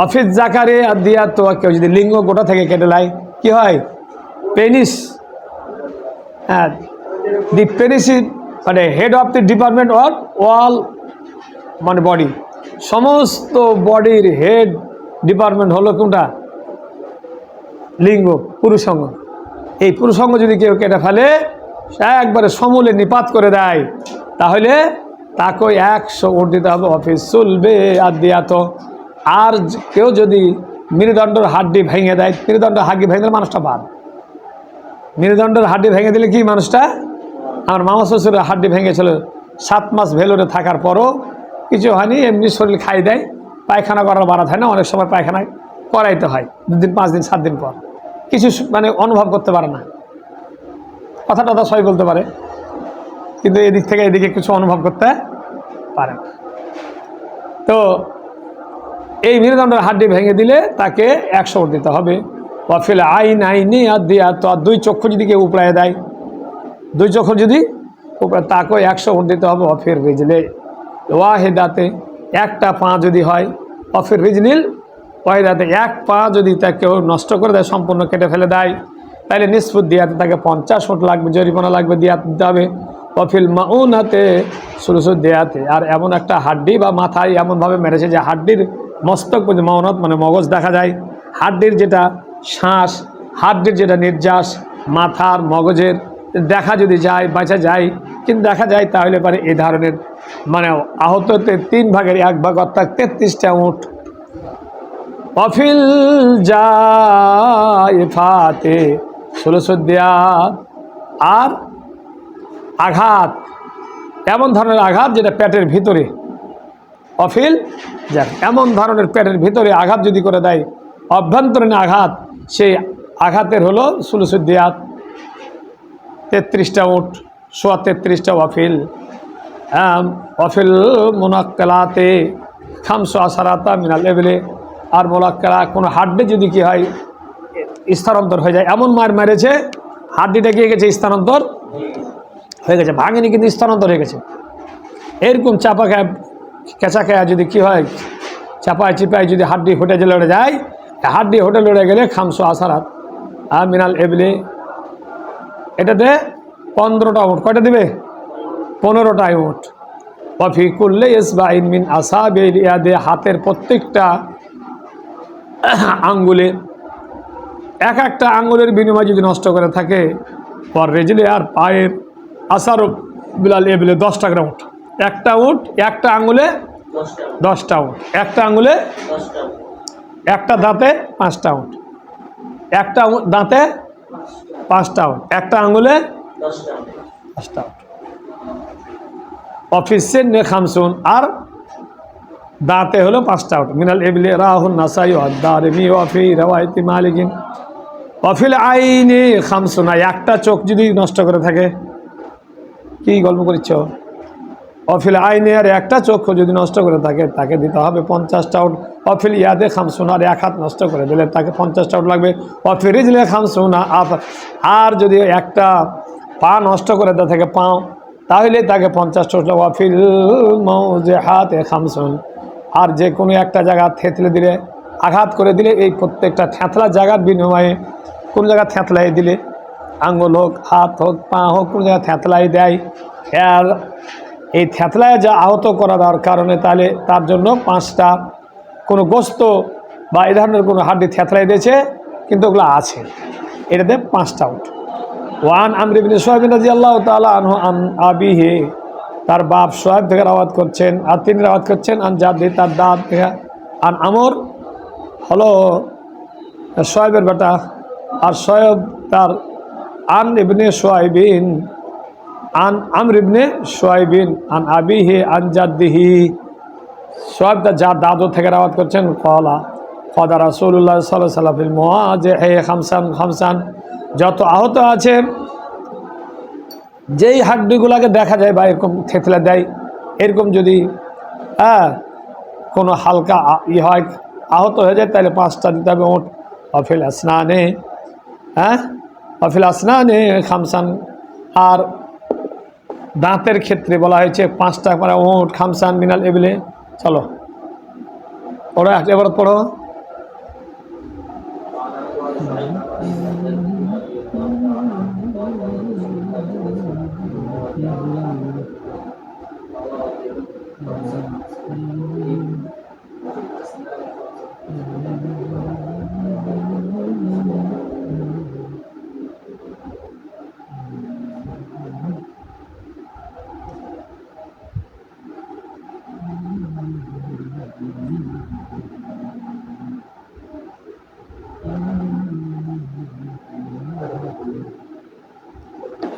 Office জাকারে আর দিয়া তো কেউ যদি লিঙ্গ গোটা থেকে কেটে লাই কি হয়? পেনিস। হ্যাঁ, দি পেনিস ইজ মানে head of the department or all মানে বডি, সমস্ত বডির হেড ডিপার্টমেন্ট হলো কোনটা? লিঙ্গ, পুরুষাঙ্গ। এই পুরুষাঙ্গ যদি কেউ কেটে ফেলে, একবারে সমূলে নিপাত করে দেয়, তাহলে তাকে 100 ওট দিতে হবে। অফিস চলবে আর দিয়া তো। আর কেউ যদি মেরুদণ্ডের হাড্ডি ভেঙে দেয়, মেরুদণ্ডের হাড্ডি ভেঙে দিলে মানুষটা বাদ। মেরুদণ্ডের হাড্ডি ভেঙে দিলে কি মানুষটা? আমার মামা শ্বশুরের হাড্ডি ভেঙেছিল, 7 মাস ভেলোরে থাকার পরও কিছু হয়নি, এমনি শরীর খাই দেয়, পায়খানা করার বাড়াত হয় না, অনেক সময় পায়খানায় করাইতে হয় 2 দিন 5 দিন 7 দিন পর, কিছু মানে অনুভব করতে পারে না, কথা টথা সবাই বলতে পারে, কিন্তু এদিক থেকে এদিকে কিছু অনুভব করতে পারে না। তো এই মেরুদণ্ডের হাড্ডি ভেঙে দিলে তাকে 100 ওট দিতে হবে। ওয়াফিল আইন আইনি আর দিয়া তো, আর 2 চক্ষু যদি কেউ উপড়ায় দেয়, 2 চক্ষু যদি উপরে, তাকেও 100 ওট দিতে হবে। অফির রিজলে ওয়াহেদাতে, একটা পা যদি হয়, অফির রিজলিল ওয়াহেদাতে, 1 পা যদি তাকে কেউ নষ্ট করে দেয়, সম্পূর্ণ কেটে ফেলে দেয়, তাহলে নিসফুত দিয়াতে তাকে 50 ওট লাগবে, জরিমানা লাগবে, দিয়াত দিতে হবে। অফিল মাউনাতে সুলুসুদ দেয়াতে, আর এমন একটা হাড্ডি বা মাথায় এমনভাবে মেরেছে যে হাড্ডির মস্তক পর্যন্ত, মাউনাত মানে মগজ দেখা যায়, হাড্ডির যেটা শ্বাস, হাড্ডির যেটা নির্যাস, মাথার মগজের দেখা যদি যায়, বাঁচা যায়, কিন্তু দেখা যায়, তাহলে পারে এই ধরনের মানে আহততে 3 ভাগের 1 ভাগ অর্থাৎ 33টা উট। অফিল জাইফাতে সুলুসুদ দেয়াত, আর আঘাত, এমন ধরনের আঘাত যেটা পেটের ভিতরে, অফিল যা এমন ধরনের পেটের ভিতরে আঘাত যদি করে দেয়, অভ্যন্তরীণ আঘাত, সেই আঘাতের হলো সুলুসুদ দেয়াত, 33টা উট, 33টা। অফিল অফিল মোনাক্কালাতে খামসু আসারাতা মিনাল এবেলে, আর মোনাক্কালা কোনো হাড্ডি যদি কি হয় স্থানান্তর হয়ে যায়, এমন মার মেরেছে হাড্ডিটা গিয়ে গেছে স্থানান্তর হয়ে গেছে, ভাঙেনি কিন্তু স্থানান্তর হয়ে গেছে, এরকম চাপা খায় কেঁচা খায়া যদি কি হয়, চাপায় চিপায় যদি হাড্ডি হোটে যে লড়ে যায়, হাড্ডি হোটে লড়ে গেলে খামসু আসারাত মিনাল এবেলে, এটাতে 15টা উট। কয়টা দিবে? 15টা উট। অফি কুল্লে ইসবাইন মিন আসাবিল ইয়াদে, হাতের প্রত্যেকটা আঙ্গুলে, এক একটা আঙ্গুলের বিনিময় যদি নষ্ট করে থাকে, পর রেজলে আর পায়ের আসার বিলাল এবেলে 10টা করে উট। একটা উট, একটা আঙ্গুলে 10টা উট, একটা আঙ্গুলে, একটা দাঁতে 5টা উট, একটা দাঁতে 5টা উট, একটা আঙ্গুলে 5টা উট। অফিসে নে খামসুন, আর দাঁতে হলো 5টা উট। মিনাল এবিলে রাহুল নাসাই দারমি ওয়াফি রাওয়াইতি মালিকিন। অফিল আইনে খামসুন, একটা চোখ যদি নষ্ট করে থাকে, কি গল্প করিচ্ছ? অফিল আইনে, আর একটা চক্ষু যদি নষ্ট করে থাকে, তাকে দিতে হবে 50টা উট। অফিল ইয়াদে খামসুন, আর 1 হাত নষ্ট করে দিলে তাকে 50টা উট লাগবে। অফিল রিজলে খামসুন, আর যদি একটা পা নষ্ট করে দেয় থাকে, পাও, তাহলে তাকে 50টা উট। অফিল মৌজে হাতে খামসুন, আর যে কোনো একটা জায়গা থেতলে দিলে, আঘাত করে দিলে, এই প্রত্যেকটা থ্যাতলা জায়গার বিনিময়ে, কোন জায়গা থ্যাতলাই দিলে, আঙ্গুল হোক, হাত হোক, পা হোক, কোন জায়গায় থ্যাতলাই দেয়, আর এই থ্যাতলায় যা আহত করা দেওয়ার কারণে, তাহলে তার জন্য 5টা কোনো গোস্ত বা এই ধরনের কোনো হাড্ডি থ্যাতলাই দিয়েছে, কিন্তু ওগুলো আছে, এটাতে 5টা উট। ওয়ান আমর ইবনে শুআয়ব রাদিয়াল্লাহু তাআলা আনহু আন আবিহি, তার বাপ শুআয়ব থেকে রাওয়াত করছেন, আর তিনি রাওয়াত করছেন আন জাদ্দি, তার দাদ থেকে, আন আমর হলো শুআয়বের বেটা, আর শুআয়ব তার আন ইবনে শুআয়বিন, আন আমর ইবনে শুআয়বিন আন আবিহি আন জাদ্দিহি, শুআয়ব তার দাদু থেকে রাওয়াত করছেন। ক্বালা ক্বাদা রাসূলুল্লাহ সাল্লাল্লাহু আলাইহি ওয়াসাল্লাম ফিল মুআজিহি খামসান খামসান, যত আহত আছে, যেই হাড্ডিগুলোকে দেখা যায় বা এরকম থেতলে দেয়, এরকম যদি কোনো হালকা হয়, আহত হয়ে যায়, তাহলে 5টা দিতে হবে উট। অফিল আসনানে, অফিল আসনানে খামসান, আর দাঁতের ক্ষেত্রে বলা হয়েছে 5টা করে উট। খামসান মিনাল এবিলে, চলো ওরা এবার পড়ো।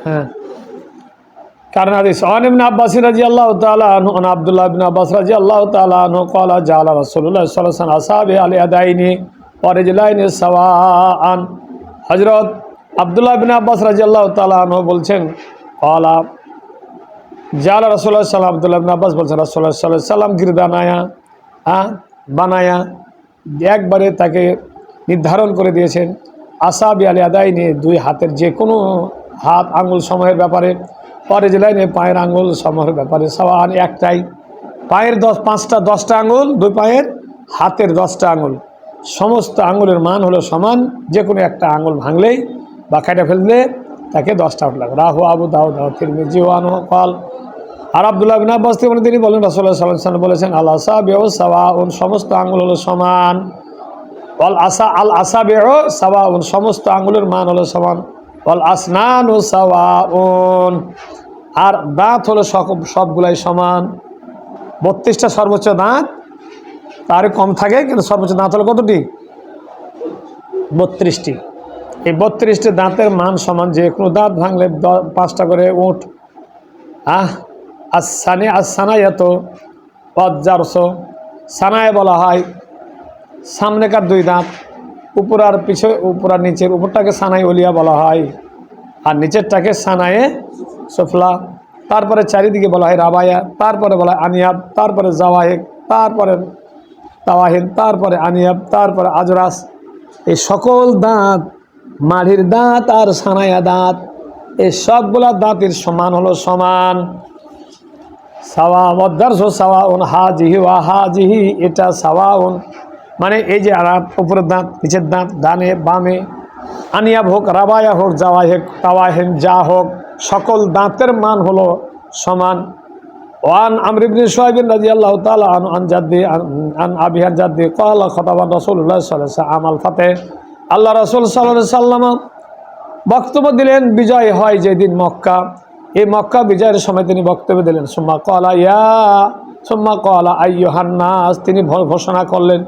হ্যাঁ, কারণ হাদিস আন ইবনে আব্বাস রাদিয়াল্লাহু তাআলা আনহু আন আব্দুল্লাহ ইবনে আব্বাস রাদিয়াল্লাহু তাআলা আনহু قال جعل رسول الله صلى الله عليه وسلم اصحابه على يدين ورجلين سواء। হযরত আব্দুল্লাহ ইবনে আব্বাস রাদিয়াল্লাহু তাআলা আনহু বলছেন قال جعل رسول الله صلى الله عليه وسلم, আব্দুল্লাহ ইবনে আব্বাস বলছেন রাসূলুল্লাহ সাল্লাল্লাহু আলাইহি ওয়াসাল্লাম গিরদানায়া বানায়া একবারে তাকে নির্ধারণ করে দিয়েছেন আসাবি আল ইয়াদাইনি, দুই হাতের যে কোনো হাত আঙ্গুল সমূহের ব্যাপারে, পরে জেলাইনে পায়ের আঙ্গুল সমূহের ব্যাপারে সওয়ান একটাই, পায়ের 5টা 10টা আঙ্গুল, দুই পায়ের হাতের 10টা আঙ্গুল, সমস্ত আঙ্গুলের মান হলো সমান, যে কোনো একটা আঙ্গুল ভাঙলেই বা কেটে ফেললে তাকে 10টা উঠ লাগে। রাহু আবু দাউদ তিরমিজি ওয়া আনহু قال। আর আব্দুল্লাহ ইবনে আব্বাস তিনি বলেন রাসূলুল্লাহ সাল্লাল্লাহু আলাইহি ওয়াসাল্লাম বলেছেন আল আসাবিউ সাওয়াউন, সমস্ত আঙ্গুল হলো সমান, আল আসাবিউ সাওয়াউন, সমস্ত আঙ্গুলের মান হলো সমান, ওয়াল আসনানু সাওয়াউন, আর দাঁত হলো সবগুলাই সমান। 32টা সর্বোচ্চ দাঁত, তার কম থাকে, কিন্তু সর্বোচ্চ দাঁত হলো কতটি? 32টি। এই 32টি দাঁতের মান সমান, যে কোনো দাঁত ভাঙলে 5টা করে উঠ। সানায়াত অজ্জারসো, সানায় বলা হয় সামনেকার 2 দাঁত, উপর আর পিছনে, উপর আর নিচের, উপরটাকে সানাই ওলিয়া বলা হয় আর নিচেরটাকে সানায়ে সুফলা। তারপরে চারিদিকে বলা হয় রাবায়া, তারপরে বলা হয় আনিয়াব, তারপরে জাওয়াহিক, তারপরে তাওয়াহিন, তারপরে আনিয়াব, তারপরে আজরাস। এই সকল দাঁত, মাড়ির দাঁত আর সানায়া দাঁত, এই সবগুলা দাঁতের সমান হলো সমান। সাওয়া ওয়াদারসু সাওয়াউন হাজিহি ওয়া হাজিহি, এটা সাওয়াউন মানে এই যে আর উপরের দাঁত নিচের দাঁত, ডানে বামে, আনিয়াব হোক রাবায়া হোক জাওয়াহিক তাওয়াহিন যা হোক, সকল দাঁতের মান হলো সমান। ওয়ান আমর ইবনে শুআইব রাদিয়াল্লাহু তাআলা আন জাদ্দি আন আবি আন জাদ্দি ক্বালা খাতাবা রাসূলুল্লাহ সাল্লাল্লাহু আলাইহি ওয়াসাল্লাম আমাল ফাতে, আল্লাহ রাসূল সাল্লাল্লাহু আলাইহি ওয়াসাল্লাম বক্তব্য দিলেন বিজয় হয় যেদিন মক্কা, এই মক্কা বিজয়ের সময় তিনি বক্তব্য দিলেন। সুম্মা ক্বালা আইয়ুহান নাস, তিনি ঘোষণা করলেন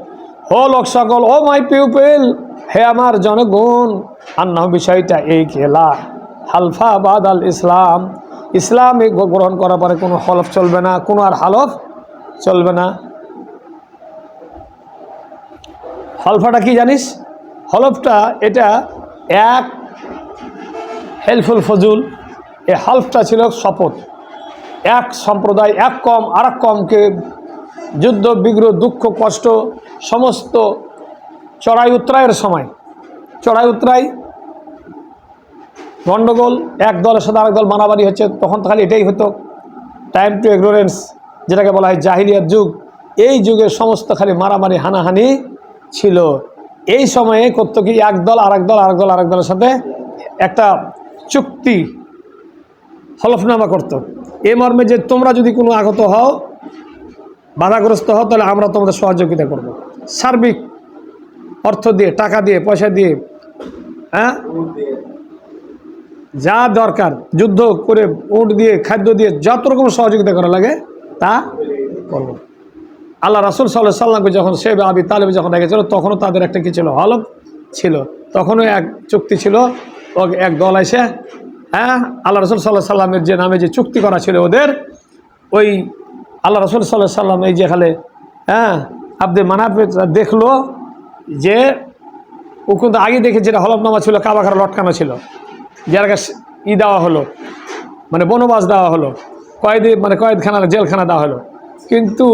ও লোক সকল, ও মাই পিউপিল, হে আমার জনগণ, আন্নাহু, বিষয়টা এই খেলা হালফা বাদ আল ইসলাম, ইসলাম গ্রহণ করার পরে কোনো হলফ চলবে না, কোনো আর হালফ চলবে না। হলফাটা কি জানিস? হলফটা এটা এক হেলফুল ফজুল, এই হলফটা ছিল শপথ। এক সম্প্রদায়, এক কম আর এক কমকে যুদ্ধ বিগ্রহ দুঃখ কষ্ট সমস্ত চড়াই উতরাইয়ের সময়, চড়াই উতরাই গণ্ডগোল, এক দলের সাথে আরেক দল মারামারি হচ্ছে, তখন খালি এটাই হতো টাইম টু ইগনোরেন্স, যেটাকে বলা হয় জাহিলিয়াত যুগ। এই যুগে সমস্ত খালি মারামারি হানাহানি ছিল। এই সময়ে করতো কি, এক দল আরেক দলের সাথে একটা চুক্তি হলফনামা করত, এ মর্মে যে তোমরা যদি কোনো আগত হও, বাধাগ্রস্ত হও, তাহলে আমরা তোমাদের সহযোগিতা করব, সার্বিক অর্থ দিয়ে, টাকা দিয়ে, পয়সা দিয়ে, যা দরকার যুদ্ধ করে, উট দিয়ে, খাদ্য দিয়ে, যত রকম সহযোগিতা করা লাগে তা করব। আল্লাহ রাসূল সাল্লাল্লাহু আলাইহি ওয়াসাল্লামকে যখন সে আবি তালেব যখন দেখেছিল, তখনও তাদের একটা কি ছিল, হলফ ছিল, তখনও এক চুক্তি ছিল। এক দল এসে আল্লাহ রাসূল সাল্লাল্লাহু আলাইহি ওয়াসাল্লামের যে নামে যে চুক্তি করা ছিল ওদের, ওই আল্লাহ রাসূল সাল্লাল্লাহু আলাইহি ওয়াসাল্লাম এই যেখানে আব্দে মানাফ দেখলো যে ও কিন্তু আগে দেখে যেটা হলফনামা ছিল, কাবা ঘরে লটকানো ছিল, যার কাছে দেওয়া হলো, মানে বনবাস দেওয়া হলো, কয়েদখানা জেলখানা দেওয়া হলো, কিন্তু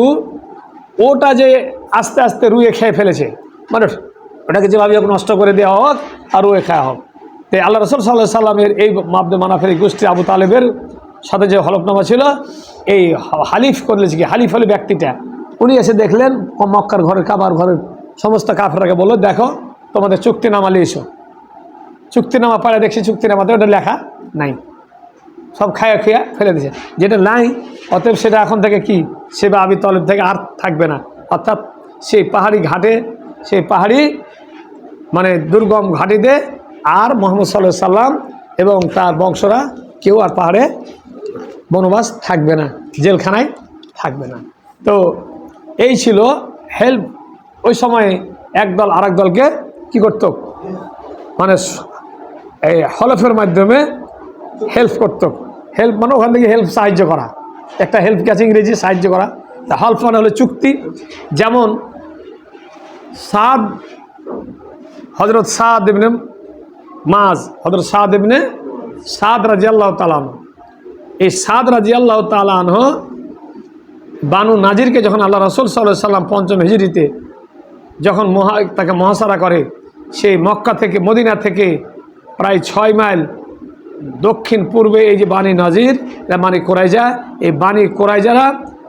ওটা যে আস্তে আস্তে রুয়ে খেয়ে ফেলেছে, মানে ওটাকে যেভাবে হোক নষ্ট করে দেওয়া হোক আর রুয়ে খাওয়া হোক। তাই আল্লাহ রাসূল সাল্লাল্লাহু আলাইহি ওয়াসাল্লামের এই আব্দে মানাফের গোষ্ঠী আবু তালেবের সাথে যে হলফনামা ছিল, এই হালিফ করলেছে কি, হালিফ হলে ব্যক্তিটা, উনি এসে দেখলেন মক্কার ঘরের, কাবার ঘরের সমস্ত কাফেরকে বললো, দেখো তোমাদের চুক্তিনামা নিয়ে এসো। চুক্তিনামা পাড়ে দেখছি, চুক্তিনামাতে ওটা লেখা নাই, সব খায়া খেয়া ফেলে দিয়েছে, যেটা নাই। অতএব সেটা এখন থেকে কি, সে বা আবি তালেব থেকে আর থাকবে না, অর্থাৎ সেই পাহাড়ি ঘাটে, সেই পাহাড়ি মানে দুর্গম ঘাটিতে আর মুহাম্মদ সাল্লাল্লাহু আলাইহি সাল্লাম এবং তার বংশরা কেউ আর পাহাড়ে বনবাস থাকবে না, জেলখানায় থাকবে না। তো এই ছিল হেল্প। ওই সময়ে একদল আরেক দলকে কি করত, মানে এই হলফের মাধ্যমে হেল্প করতো। হেল্প মানে ওখান থেকে হেল্প, সাহায্য করা, একটা হেল্প গেছে ইংরেজি, সাহায্য করা। তা হেল্প মানে হলো চুক্তি। যেমন সাদ, হজরত সাদ ইবনে মাজ, হজরত সাদ ইবনে সাদ রাদিয়াল্লাহু তাআলা আনহু, এই সাদ রাদিয়াল্লাহু তাআলা আনহু বানু নাজিরকে যখন আল্লাহ রাসূল সাল্লাল্লাহু আলাইহি সাল্লাম ৫ম হিজরিতে যখন তাকে মহাসারা করে, সেই মক্কা থেকে, মদিনা থেকে প্রায় 6 মাইল দক্ষিণ পূর্বে এই যে বানি নাজির, বানি কোরাইজা, এই বানি কোরাইজারা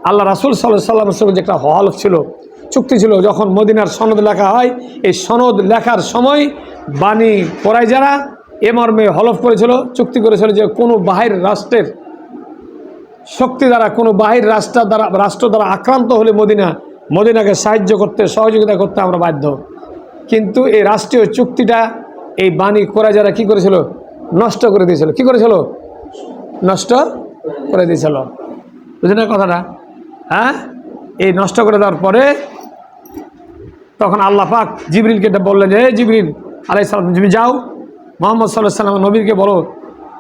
আল্লাহ রাসূল সাল্লাল্লাহু আলাইহি সাল্লামের সঙ্গে যে একটা হলফ ছিল, চুক্তি ছিল, যখন মদিনার সনদ লেখা হয়, এই সনদ লেখার সময় বানি কোরাইজারা এ মর্মে হলফ করেছিল, চুক্তি করেছিল যে কোনো বাহির রাষ্ট্রের শক্তি দ্বারা, কোনো বাহির রাষ্ট্র দ্বারা আক্রান্ত হলে মদিনাকে সাহায্য করতে, সহযোগিতা করতে আমরা বাধ্য। কিন্তু এই রাষ্ট্রীয় চুক্তিটা এই বানি কোরাইজারা কি করেছিল? নষ্ট করে দিয়েছিল। কি করেছিল? নষ্ট করে দিয়েছিল। বুঝলেন না কথাটা? হ্যাঁ, এই নষ্ট করে দেওয়ার পরে তখন আল্লাহ পাক জিবরিলকে বললেন, যে জিবরিল আলাইহিস সালাম, তুমি যাও মুহাম্মদ সাল্লাল্লাহু আলাইহি ওয়াসাল্লাম নবীকে বলো,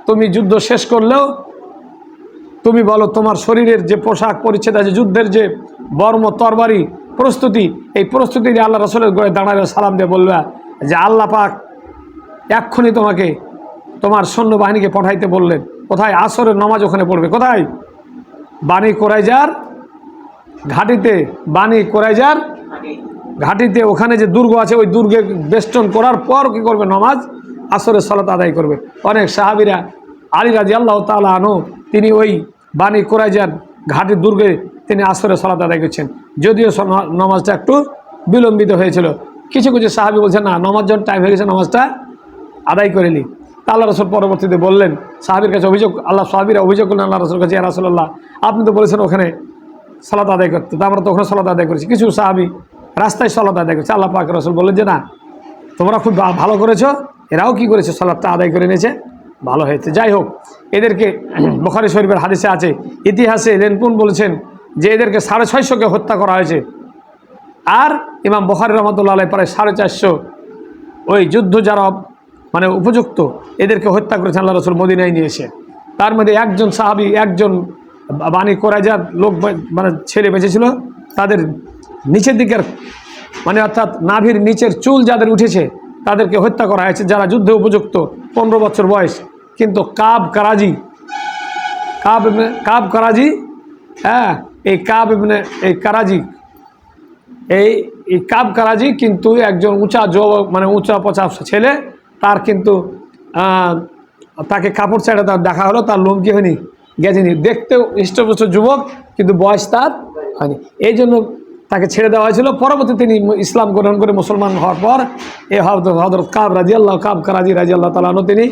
তুমি যুদ্ধ শেষ করলেও তুমি বলো তোমার শরীরের যে পোশাক পরিচ্ছদ আছে, যুদ্ধের যে বর্ম তরবারি প্রস্তুতি, এই প্রস্তুতি দিয়ে আল্লাহ রাসূলের গড়ে দাঁড়াবে, সালাম দিয়ে বলবা যে আল্লাহ পাক এক্ষুনি তোমাকে তোমার সৈন্যবাহিনীকে পাঠাইতে বললেন। কোথায়? আসরের নামাজ ওখানে পড়বে। কোথায়? বানি কোরাইজার ঘাটিতে। বানি কোরাইজার ঘাটিতে, ওখানে যে দুর্গ আছে, ওই দুর্গে বেষ্টন করার পর কি করবে? নামাজ, আসরের সালাত আদায় করবে। অনেক সাহাবীরা, আলী রাদিয়াল্লাহু তাআলা আনহু, তিনি ওই বানি কোরাইজার ঘাটির দুর্গে তিনি আসরের সালাত আদায় করছেন। যদিও নামাজটা একটু বিলম্বিত হয়েছিল। কিছু কিছু সাহাবী বলছেন না, নামাজ যখন টাইম হয়ে গেছে নামাজটা আদায় করে নি। তা আল্লাহ রাসূল পরবর্তীতে বললেন, সাহাবীর কাছে অভিযোগ, সাহাবীরা অভিযোগ করলেন আল্লাহ রাসূলের কাছে, ইয়া রাসূলুল্লাহ, আপনি তো বলেছেন ওখানে সালাত আদায় করতে, তা আমরা তো ওখানে সালাত আদায় করেছি। কিছু সাহাবী রাস্তায় সালাত আদায় করেছে। আল্লাহ পাক রাসূল বললেন যে না, তোমরা খুব ভালো করেছো, এরাও কি করেছে? সালাতটা আদায় করে নিয়েছে, ভালো হয়েছে। যাই হোক, এদেরকে বুখারী শরীফের হাদিসে আছে, ইতিহাসে লেনপুন বলেছেন যে এদেরকে 650কে হত্যা করা হয়েছে। আর ইমাম বুখারী রাহমাতুল্লাহ আলাইহি প্রায় 450 ওই যুদ্ধ যারা মানে উপযুক্ত, এদেরকে হত্যা করেছেন আল্লাহ রাসূল মদিনায় নিয়ে এসে। তার মধ্যে একজন সাহাবী, একজন বানি কোরাইজার লোক, মানে ছেলে বেঁচেছিল, তাদের নিচের দিকের মানে অর্থাৎ নাভির নিচের চুল যাদের উঠেছে তাদেরকে হত্যা করা হয়েছে, যারা যুদ্ধে উপযুক্ত, 15 বছর বয়স। কিন্তু কাব কারাজি, হ্যাঁ, এই কাব কারাজি কিন্তু একজন উঁচা পচা ছেলে। তার কিন্তু তাকে কাপড় ছেড়ে তার দেখা হলো, তার লোম কি হয়নি, গেছেনি, দেখতেও হৃষ্টপুষ্ট যুবক, কিন্তু বয়স তার হয়নি। এই জন্য তাকে ছেড়ে দেওয়া হয়েছিল। পরবর্তী তিনি ইসলাম গ্রহণ করে মুসলমান হওয়ার পর এই হযরত কাব কারাজি রাদিয়াল্লাহু তাআলা আনহু তিনি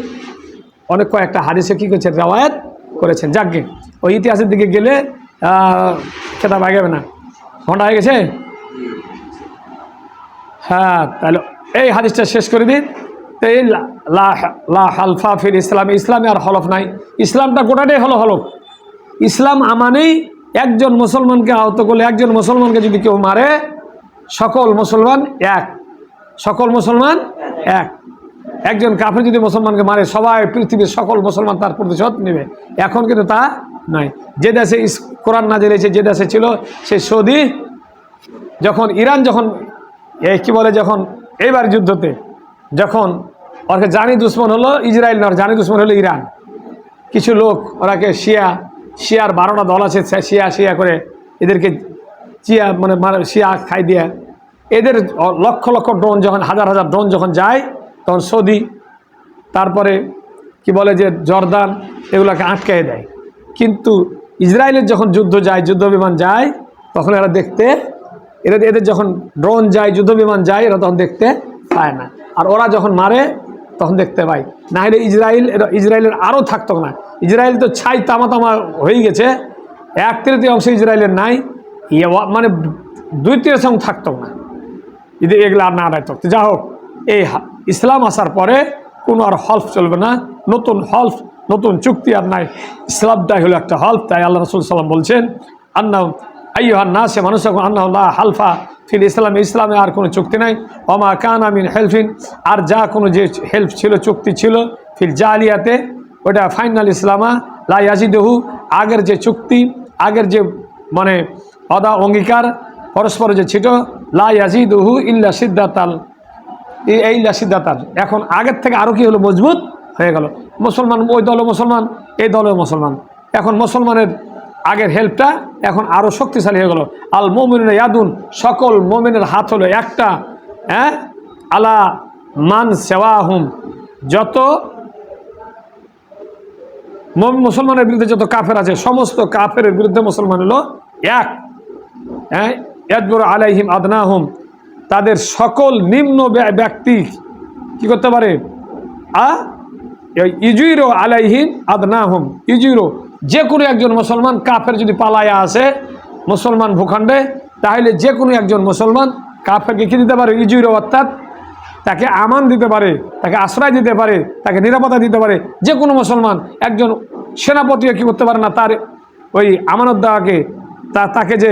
অনেক কয়েকটা হাদিসে কী করেছেন? রিওয়ায়াত করেছেন। যাকে ওই ইতিহাসের দিকে গেলে খেতাব আগাবে না। ঘন্টা হয়ে গেছে? হ্যাঁ, তাহলে এই হাদিসটা শেষ করে দিন। তো এই লা হালফা ফিল ইসলাম, ইসলামে আর হলফ নাই। ইসলামটা গোটাটাই হলো হলফ। ইসলাম আমানেই একজন মুসলমানকে আহত করলে, একজন মুসলমানকে যদি কেউ মারে, সকল মুসলমান এক, সকল মুসলমান এক। একজন কাফের যদি মুসলমানকে মারে, সবাই পৃথিবীর সকল মুসলমান তার প্রতিশোধ নেবে। এখন কিন্তু তা নাই। যে দেশে কোরআন নাযিল হয়েছে, যে দেশে ছিল, সে সৌদি, যখন ইরান যখন কি বলে, যখন এইবার যুদ্ধতে যখন ওকে জানি দুশ্মন হলো ইসরায়েল, না জানি দুশ্মন হলো ইরান। কিছু লোক ওরাকে শিয়ার 12টা দল আছে, শিয়া করে এদেরকে শিয়া খাই দিয়ে, এদের লক্ষ লক্ষ ড্রোন যখন, হাজার হাজার ড্রোন যখন যায়, তখন সৌদি, তারপরে কি বলে যে জর্দান, এগুলোকে আটকায় দেয়। কিন্তু ইসরায়েলের যখন যুদ্ধ যায়, যুদ্ধ বিমান যায়, তখন এদের যখন ড্রোন যায়, যুদ্ধ বিমান যায়, এরা তখন দেখতে পায় না। আর ওরা যখন মারে তখন দেখতে পায়। না হলে ইসরায়েলের আরও থাকতো না। ইসরায়েল তো ছাই তামা হয়ে গেছে, 1/3 অংশ ইসরায়েলের নাই, মানে 2/3 থাকতো না যদি এগুলো আর না রাখতো। যা হোক, এই ইসলাম আসার পরে কোনো আর হলফ চলবে না, নতুন হলফ, নতুন চুক্তি আর নাই। ইসলামটাই হলো একটা হলফ। তাই আল্লাহ রাসূল সাল্লাল্লাহু আলাইহি ওয়াসাল্লাম বলছেন, আন্নাহু আইয়ুহান নাস, মানুষ আন্নাহু লা হালফা ফিল ইসলাম, ইসলামে আর কোনো চুক্তি নাই। ওমা কানা মিন হেলফিন, আর যা কোনো যে হেল্প ছিল, চুক্তি ছিল, ফিল জালিয়াতে ওটা ফাইনাল ইসলামা লা ইয়াজিদুহু, আগের যে চুক্তি, আগের যে মানে অদা অঙ্গীকার পরস্পর যে ছিল, লা ইয়াজিদুহু ইল্লা সিদ্দাতাল, এই লা সিদ্দাতাল, এখন আগের থেকে আরও কি হলো, মজবুত হয়ে গেল। মুসলমান ওই দলও মুসলমান, এই দলও মুসলমান, এখন মুসলমানের আগের হেল্পটা এখন আরও শক্তিশালী হয়ে গেল। আল মুমিনুনা ইয়াদুন, সকল মুমিনের হাত হলো একটা, হ্যাঁ, আলা মান সেওয়াহুম, যত মুসলমানের বিরুদ্ধে যত কাফের আছে সমস্ত কাফের বিরুদ্ধে মুসলমান হলো এক। হ্যাঁ, ইয়াজবুর আলাইহিম আদনাহুম, তাদের সকল নিম্ন ব্যক্তি কি করতে পারে, ইজুইরো আলাইহিম আদনাহুম, ইজুইরো, যে কোনো একজন মুসলমান কাফের যদি পালায়া আসে মুসলমান ভূখণ্ডে, তাহলে যে কোনো একজন মুসলমান কাফেরকে কী দিতে পারে, ইজুইরো, অর্থাৎ তাকে আমান দিতে পারে, তাকে আশ্রয় দিতে পারে, তাকে নিরাপত্তা দিতে পারে। যে কোনো মুসলমান, একজন সেনাপতিও কী করতে পারে না, তার ওই আমানত দেওয়াকে, তাকে যে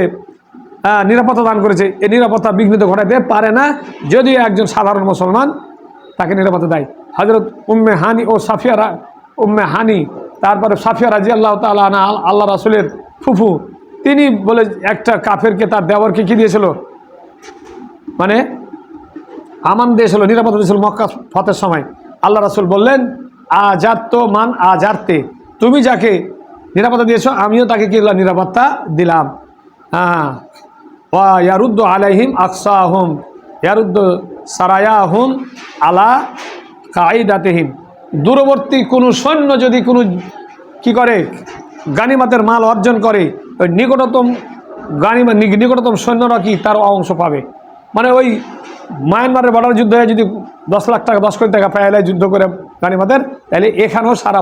নিরাপত্তা দান করেছে এই নিরাপত্তা বিঘ্নিত ঘটাতে পারে না, যদিও একজন সাধারণ মুসলমান তাকে নিরাপত্তা দেয়। হযরত উম্মে হানি ও সাফিয়া, উম্মে হানি, তারপরে সাফিয়া রাদিয়াল্লাহু তাআলা আনহা, আল্লাহ রাসূলের ফুফু, তিনি বলে একটা কাফেরকে তার দেওয়ারকে কী দিয়েছিল, মানে আমান দিয়েছিল, নিরাপত্তা দিয়েছিল মক্কা ফতের সময়। আল্লাহ রাসূল বললেন, আজারতো মান আজারতে, তুমি যাকে নিরাপত্তা দিয়েছো আমিও তাকে কি নিরাপত্তা দিলাম। হ্যাঁ, ওয়া ইয়ারুদ্দু আলাইহিম আকসাহুম, ইয়ারুদ্দু সারায়াহুম আলা কাইদাতিহিম, দূরবর্তী কোনো সৈন্য যদি কোনো কি করে গানিমাতের মাল অর্জন করে, ওই নিকটতম নিকটতম সৈন্যরা কি তার অংশ পাবে। মানে ওই মায়ানমারের বর্ডার যুদ্ধ হয়ে যদি 10 লাখ টাকা 10 কোটি টাকা পাইলে যুদ্ধ করে গানিমাতের, তাহলে এখানেও সারা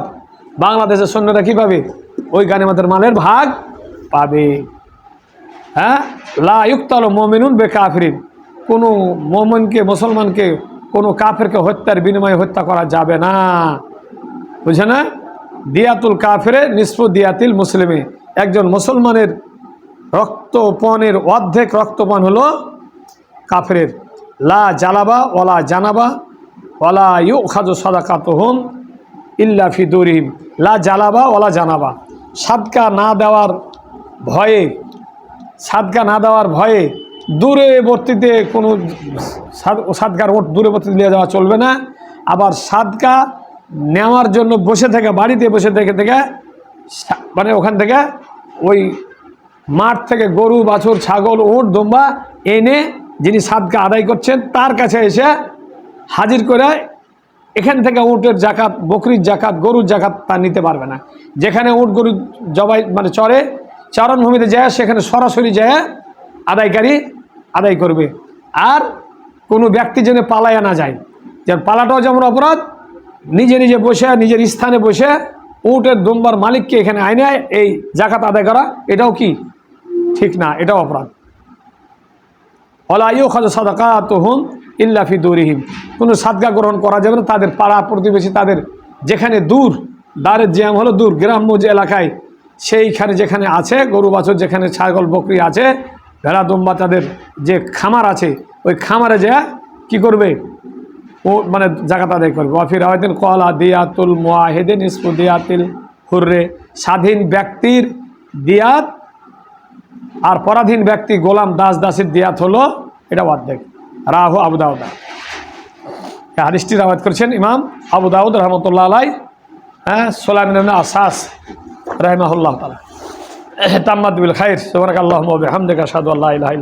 বাংলাদেশের সৈন্যরা কী পাবে, ওই গানিমাতের মালের ভাগ পাবে। হ্যাঁ, লা ইউক্তালু মুমিনুন বিকাফিরিন, কোনো মুমিনকে, মুসলমানকে কোনো কাফেরকে হত্যার বিনিময়ে হত্যা করা যাবে না, বুঝে না। দিয়াতুল কাফিরে নিসফু দিয়াতিল মুসলিমে, একজন মুসলমানের রক্তপণের অর্ধেক রক্তপান হলো কাফেরের। লা জালাবা ওয়ালা জানাবা ওয়ালা ইউখাযু সাদাকাতুহুম ইল্লা ফি দুরিহিম, লা জালাবা ওয়ালা জানাবা, সাদকা না দেওয়ার ভয়ে, সাদকা না দেওয়ার ভয়ে দূরবর্তীতে কোনো সাদকার ওট দূরবর্তীতে নিয়ে যাওয়া চলবে না। আবার সাদকা নেওয়ার জন্য বসে থেকে, বাড়িতে বসে থেকে মানে ওখান থেকে ওই মাঠ থেকে গরু বাছুর ছাগল উট দম্বা এনে যিনি সাদকা আদায় করছেন তার কাছে এসে হাজির করে এখান থেকে উটের জাকাত, বকরির জাকাত, গরুর জাকাত তা নিতে পারবে না। যেখানে উট গরু জবাই মানে চরে, চারণভূমিতে যায় সেখানে সরাসরি যায় আদায়কারী আদায় করবে। আর কোনো ব্যক্তি যেন পালায়া না যায়, যেন পালাটাও যেমন অপরাধ, নিজে নিজে বসে নিজের স্থানে বসে উটের দুম্বার মালিককে এখানে আইনে এই জাকাত আদায় করা, এটাও কি ঠিক না, এটাও অপরাধ। ওয়ালা ইউখাযু সাদাকাতুহুম ইল্লা ফি দুরিহিম, কোনো সাদকা গ্রহণ করা যাবে না তাদের পাড়া প্রতিবেশী, তাদের যেখানে দূর, দারের জ্যাম হলো দূর, গ্রাম্য যে এলাকায় সেইখানে যেখানে আছে গরু বাছুর, যেখানে ছাগল বকরি আছে, ভেড়া দুম্বা, তাদের যে খামার আছে ওই খামারে যা কি করবে, ও মানে জাকাত আদায় করবে। ওয়াফির আওয়াদিন কলা দিয়াতুল মুআহিদিন নিসফু দিয়াতিল হুররে, স্বাধীন ব্যক্তির দিয়াত আর পরাধীন ব্যক্তি গোলাম দাস দাসের দিয়াত হলো এটা অর্ধেক। রাহু আবু দাউদ, হাদিসটি রাওয়াত করেছেন ইমাম আবু দাউদ রহমতুল্লাহ আলাই। হ্যাঁ, সুলাইমান ইবনে আসাস রাহিমাহুল্লাহ তাআলা। তাম্মাত বিল খাইর, সুবহানাকাল্লাহুম্মা ওয়া বিহামদিকা আশহাদু আল্লা ইলাহা ইল্লা